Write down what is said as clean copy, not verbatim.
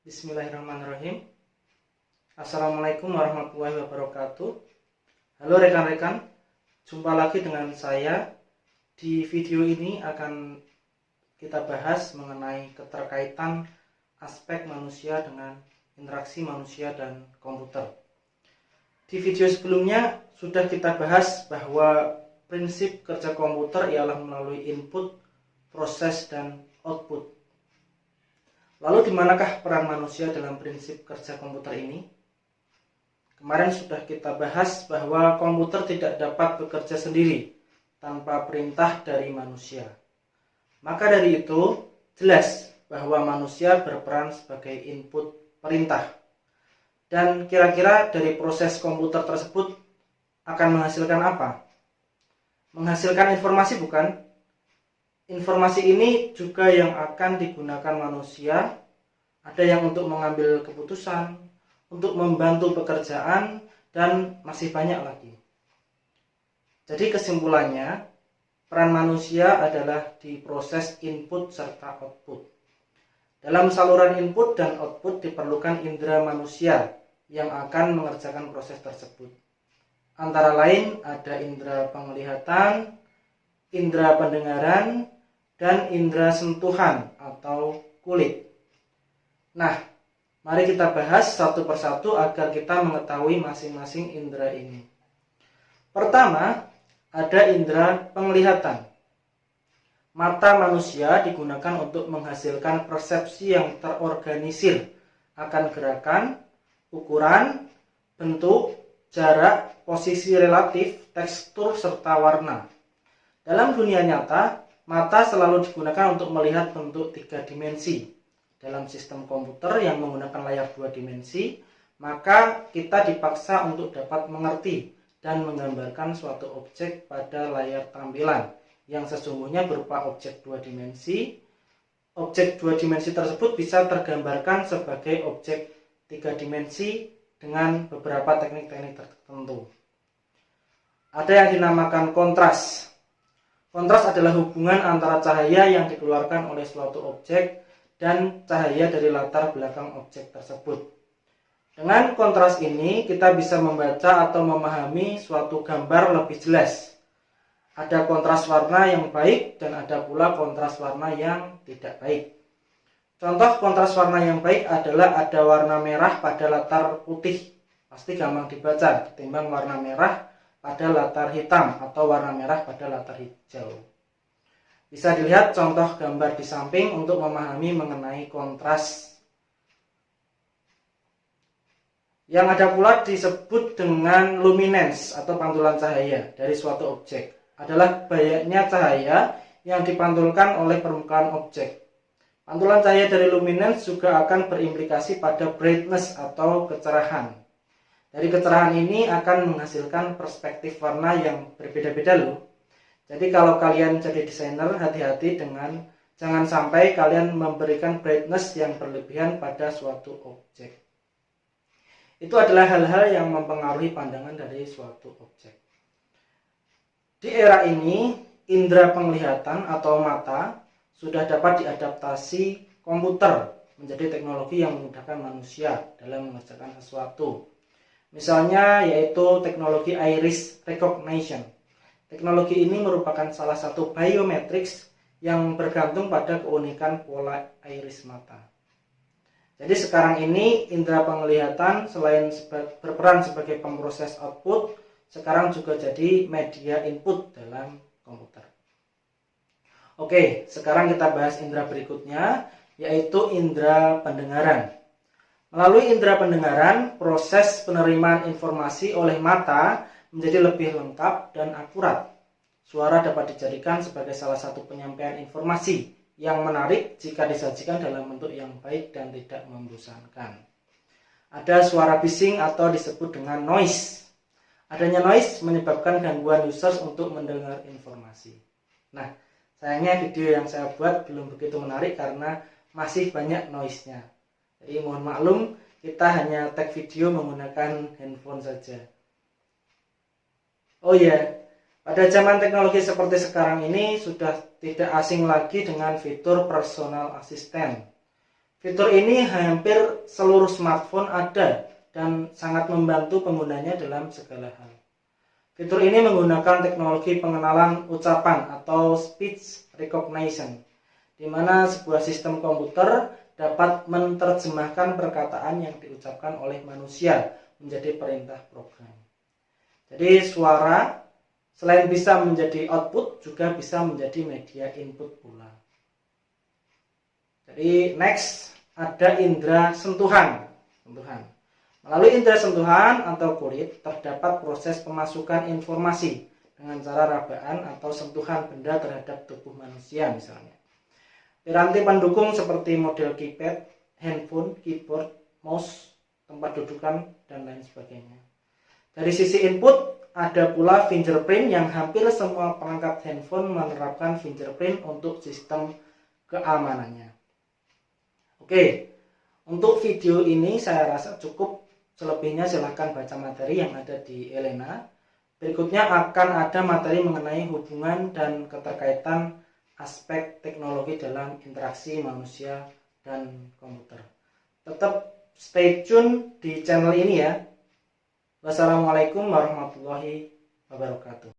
Bismillahirrahmanirrahim. Assalamualaikum warahmatullahi wabarakatuh. Halo rekan-rekan, jumpa lagi dengan saya. Di video ini akan kita bahas mengenai keterkaitan aspek manusia dengan interaksi manusia dan komputer. Di video sebelumnya sudah kita bahas bahwa prinsip kerja komputer ialah melalui input, proses, dan output. Lalu di manakah peran manusia dalam prinsip kerja komputer ini? Kemarin sudah kita bahas bahwa komputer tidak dapat bekerja sendiri tanpa perintah dari manusia. Maka dari itu, jelas bahwa manusia berperan sebagai input perintah. Dan kira-kira dari proses komputer tersebut akan menghasilkan apa? Menghasilkan informasi bukan? Informasi ini juga yang akan digunakan manusia, ada yang untuk mengambil keputusan, untuk membantu pekerjaan, dan masih banyak lagi. Jadi kesimpulannya, peran manusia adalah di proses input serta output. Dalam saluran input dan output diperlukan indera manusia yang akan mengerjakan proses tersebut. Antara lain ada indera penglihatan, indera pendengaran, dan indera sentuhan atau kulit. Nah, mari kita bahas satu persatu agar kita mengetahui masing-masing indera ini. Pertama, ada indera penglihatan. Mata manusia digunakan untuk menghasilkan persepsi yang terorganisir akan gerakan, ukuran, bentuk, jarak, posisi relatif, tekstur, serta warna. Dalam dunia nyata, mata selalu digunakan untuk melihat bentuk 3 dimensi. Dalam sistem komputer yang menggunakan layar 2 dimensi, maka kita dipaksa untuk dapat mengerti dan menggambarkan suatu objek pada layar tampilan yang sesungguhnya berupa objek 2 dimensi. Objek 2 dimensi tersebut bisa tergambarkan sebagai objek 3 dimensi dengan beberapa teknik-teknik tertentu. Ada yang dinamakan kontras. Kontras adalah hubungan antara cahaya yang dikeluarkan oleh suatu objek dan cahaya dari latar belakang objek tersebut. Dengan kontras ini kita bisa membaca atau memahami suatu gambar lebih jelas. Ada kontras warna yang baik dan ada pula kontras warna yang tidak baik. Contoh kontras warna yang baik adalah ada warna merah pada latar putih. Pasti gampang dibaca ketimbang warna merah pada latar hitam atau warna merah pada latar hijau. Bisa dilihat contoh gambar di samping untuk memahami mengenai kontras. Yang ada pula disebut dengan luminance atau pantulan cahaya dari suatu objek. Adalah banyaknya cahaya yang dipantulkan oleh permukaan objek. Pantulan cahaya dari luminance juga akan berimplikasi pada brightness atau kecerahan. Dari kecerahan ini akan menghasilkan perspektif warna yang berbeda-beda loh. Jadi kalau kalian jadi desainer, hati-hati dengan jangan sampai kalian memberikan brightness yang berlebihan pada suatu objek. Itu adalah hal-hal yang mempengaruhi pandangan dari suatu objek. Di era ini, indera penglihatan atau mata sudah dapat diadaptasi komputer menjadi teknologi yang memudahkan manusia dalam mengerjakan sesuatu. Misalnya yaitu teknologi iris recognition. Teknologi ini merupakan salah satu biometrics yang bergantung pada keunikan pola iris mata. Jadi sekarang ini indera penglihatan selain berperan sebagai pemroses output, sekarang juga jadi media input dalam komputer. Oke, sekarang kita bahas indera berikutnya, yaitu indera pendengaran. Melalui indera pendengaran, proses penerimaan informasi oleh mata menjadi lebih lengkap dan akurat. Suara dapat dijadikan sebagai salah satu penyampaian informasi yang menarik jika disajikan dalam bentuk yang baik dan tidak membosankan. Ada suara bising atau disebut dengan noise. Adanya noise menyebabkan gangguan users untuk mendengar informasi. Nah, sayangnya video yang saya buat belum begitu menarik karena masih banyak noise-nya. Jadi mohon maklum, kita hanya tag video menggunakan handphone saja. Oh ya, pada zaman teknologi seperti sekarang ini sudah tidak asing lagi dengan fitur personal assistant. Fitur ini hampir seluruh smartphone ada dan sangat membantu penggunanya dalam segala hal. Fitur ini menggunakan teknologi pengenalan ucapan atau speech recognition, di mana sebuah sistem komputer dapat menerjemahkan perkataan yang diucapkan oleh manusia menjadi perintah program. Jadi suara selain bisa menjadi output juga bisa menjadi media input pula. Jadi next ada indera sentuhan. Melalui indera sentuhan atau kulit terdapat proses pemasukan informasi dengan cara rabaan atau sentuhan benda terhadap tubuh manusia misalnya. Piranti pendukung seperti model keypad, handphone, keyboard, mouse, tempat dudukan, dan lain sebagainya. Dari sisi input, ada pula fingerprint yang hampir semua perangkat handphone menerapkan fingerprint untuk sistem keamanannya. Oke, untuk video ini saya rasa cukup. Selebihnya silahkan baca materi yang ada di Elena. Berikutnya akan ada materi mengenai hubungan dan keterkaitan aspek teknologi dalam interaksi manusia dan komputer. Tetap stay tune di channel ini ya. Wassalamualaikum warahmatullahi wabarakatuh.